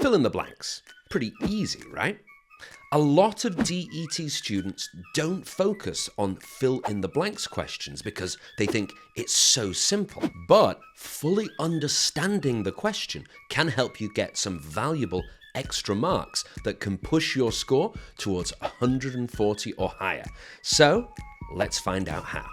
Fill in the blanks. Pretty easy, right? A lot of DET students don't focus on fill in the blanks questions because they think it's so simple. But fully understanding the question can help you get some valuable extra marks that can push your score towards 140 or higher. So let's find out how.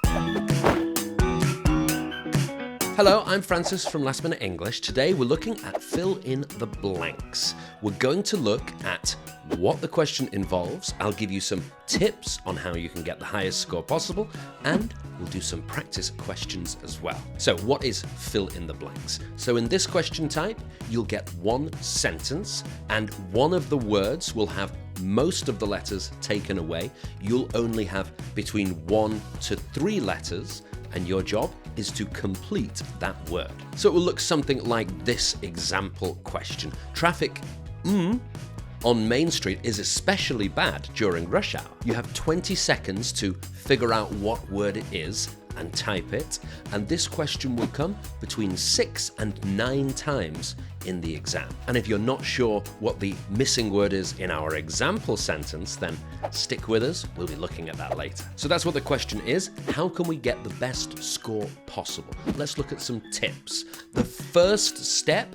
Hello, I'm Francis from Last Minute English. Today we're looking at fill in the blanks. We're going to look at what the question involves. I'll give you some tips on how you can get the highest score possible, and we'll do some practice questions as well. So what is fill in the blanks? So in this question type, you'll get one sentence and one of the words will have most of the letters taken away. You'll only have between 1 to 3 letters, and your job is to complete that word. So it will look something like this example question. Traffic on Main Street is especially bad during rush hour. You have 20 seconds to figure out what word it is and type it, and this question will come between 6 and 9 times in the exam. And if you're not sure what the missing word is in our example sentence, then stick with us, we'll be looking at that later. So that's what the question is. How can we get the best score possible? Let's look at some tips. The first step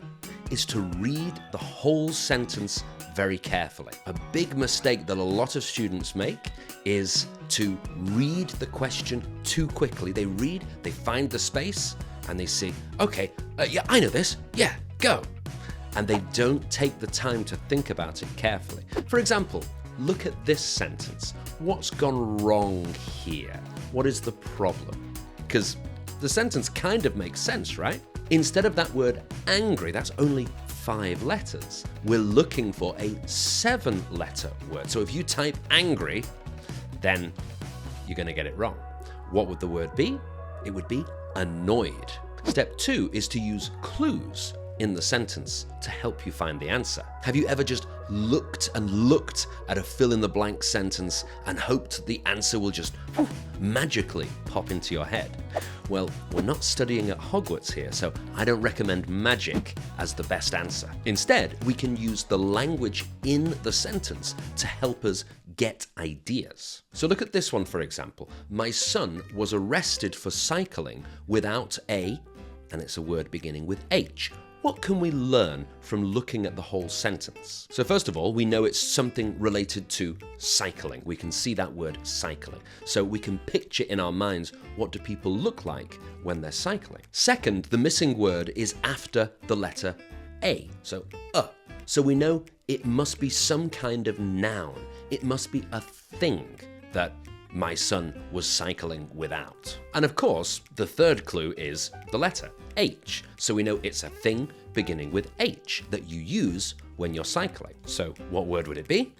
is to read the whole sentence very carefully. A big mistake that a lot of students make is to read the question too quickly. They read, they find the space, and they see, okay, yeah, I know this, yeah, go. And they don't take the time to think about it carefully. For example, look at this sentence. What's gone wrong here? What is the problem? Because the sentence kind of makes sense, right? Instead of that word angry, that's only 5 letters. We're looking for a 7-letter word. So if you type angry, then you're going to get it wrong. What would the word be? It would be annoyed. Step 2 is to use clues in the sentence to help you find the answer. Have you ever just looked at a fill-in-the-blank sentence and hoped the answer will just magically pop into your head? Well, we're not studying at Hogwarts here, so I don't recommend magic as the best answer. Instead, we can use the language in the sentence to help us get ideas. So look at this one, for example. My son was arrested for cycling without a, and it's a word beginning with H. What can we learn from looking at the whole sentence? So first of all, we know it's something related to cycling. We can see that word cycling. So we can picture in our minds what do people look like when they're cycling. Second, the missing word is after the letter A, so So we know it must be some kind of noun. It must be a thing that my son was cycling without. And of course, the third clue is the letter H. So we know it's a thing beginning with H that you use when you're cycling. So what word would it be?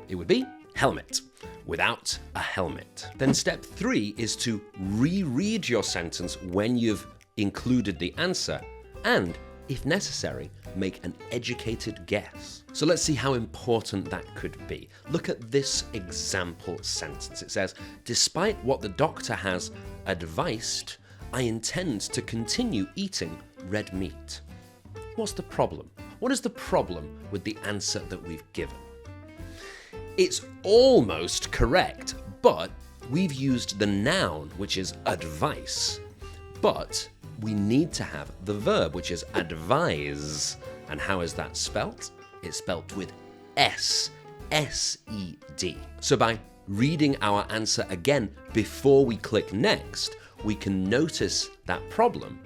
It would be helmet. Without a helmet. Then step 3 is to reread your sentence when you've included the answer and, if necessary, make an educated guess. So let's see how important that could be. Look at this example sentence. It says, despite what the doctor has advised, I intend to continue eating red meat. What's the problem? What is the problem with the answer that we've given? It's almost correct, but we've used the noun, which is advice, but we need to have the verb, which is advise. And how is that spelt? It's spelt with S, S-E-D. So by reading our answer again before we click next, we can notice that problem,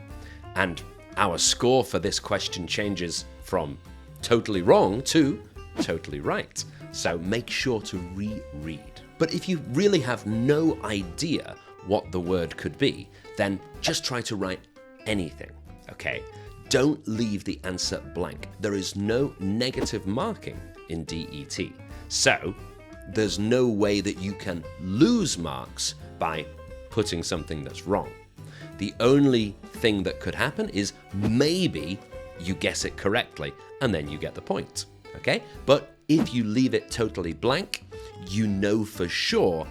and our score for this question changes from totally wrong to totally right. So make sure to reread. But if you really have no idea what the word could be, then just try to write anything, okay? Don't leave the answer blank. There is no negative marking in DET. So there's no way that you can lose marks by putting something that's wrong. The only thing that could happen is maybe you guess it correctly and then you get the point, okay? But if you leave it totally blank, you know for sure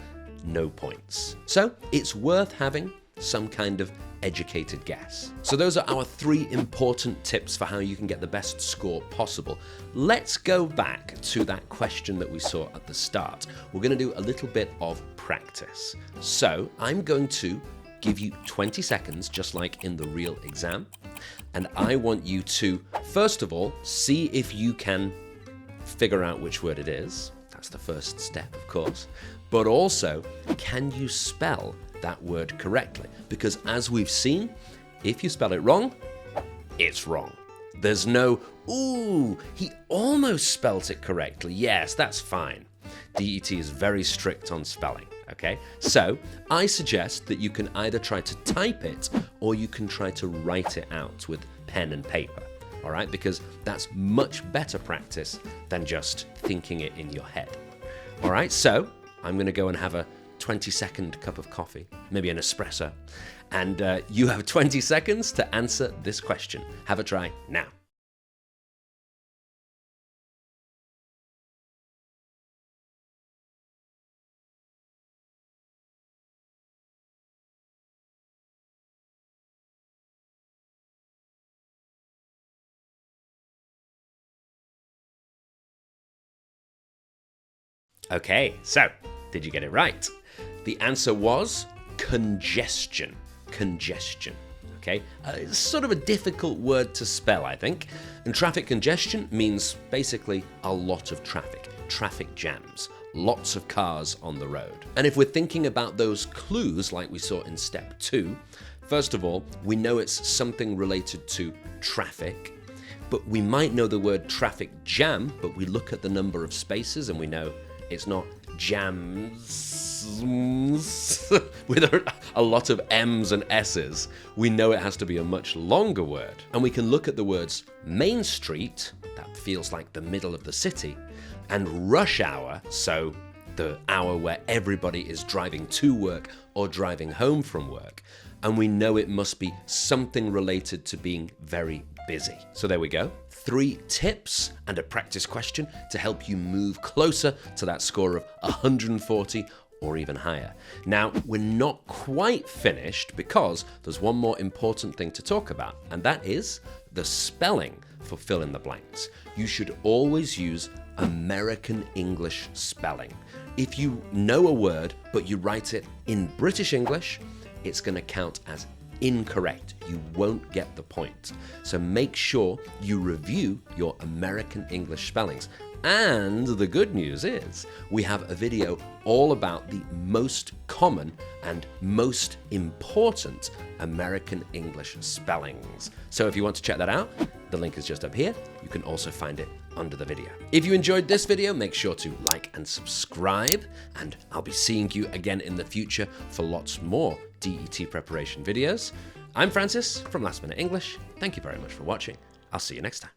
no points. So it's worth having some kind of educated guess. So those are our 3 important tips for how you can get the best score possible. Let's go back to that question that we saw at the start. We're going to do a little bit of practice. So I'm going to give you 20 seconds, just like in the real exam. And I want you to, first of all, see if you can figure out which word it is. That's the first step, of course. But also, can you spell that word correctly? Because as we've seen, if you spell it wrong, it's wrong. There's no, ooh, he almost spelt it correctly. Yes, that's fine. DET is very strict on spelling, okay? So I suggest that you can either try to type it or you can try to write it out with pen and paper, all right? Because that's much better practice than just thinking it in your head. All right, so I'm going to go and have a 20-second cup of coffee, maybe an espresso, and you have 20 seconds to answer this question. Have a try now. Okay, so did you get it right? The answer was congestion. Congestion. Okay, it's sort of a difficult word to spell, I think. And traffic congestion means basically a lot of traffic, traffic jams, lots of cars on the road. And if we're thinking about those clues like we saw in step 2, first of all, we know it's something related to traffic. But we might know the word traffic jam, but we look at the number of spaces and we know it's not jams with a lot of M's and S's. We know it has to be a much longer word. And we can look at the words Main Street, that feels like the middle of the city, and rush hour, so the hour where everybody is driving to work or driving home from work. And we know it must be something related to being very busy. So there we go. 3 tips and a practice question to help you move closer to that score of 140 or even higher. Now, we're not quite finished because there's one more important thing to talk about, and that is the spelling for fill in the blanks. You should always use American English spelling. If you know a word, but you write it in British English, it's going to count as incorrect. You won't get the point. So make sure you review your American English spellings. And the good news is we have a video all about the most common and most important American English spellings. So if you want to check that out, the link is just up here. You can also find it under the video. If you enjoyed this video, make sure to like and subscribe, and I'll be seeing you again in the future for lots more DET preparation videos. I'm Francis from Last Minute English. Thank you very much for watching. I'll see you next time.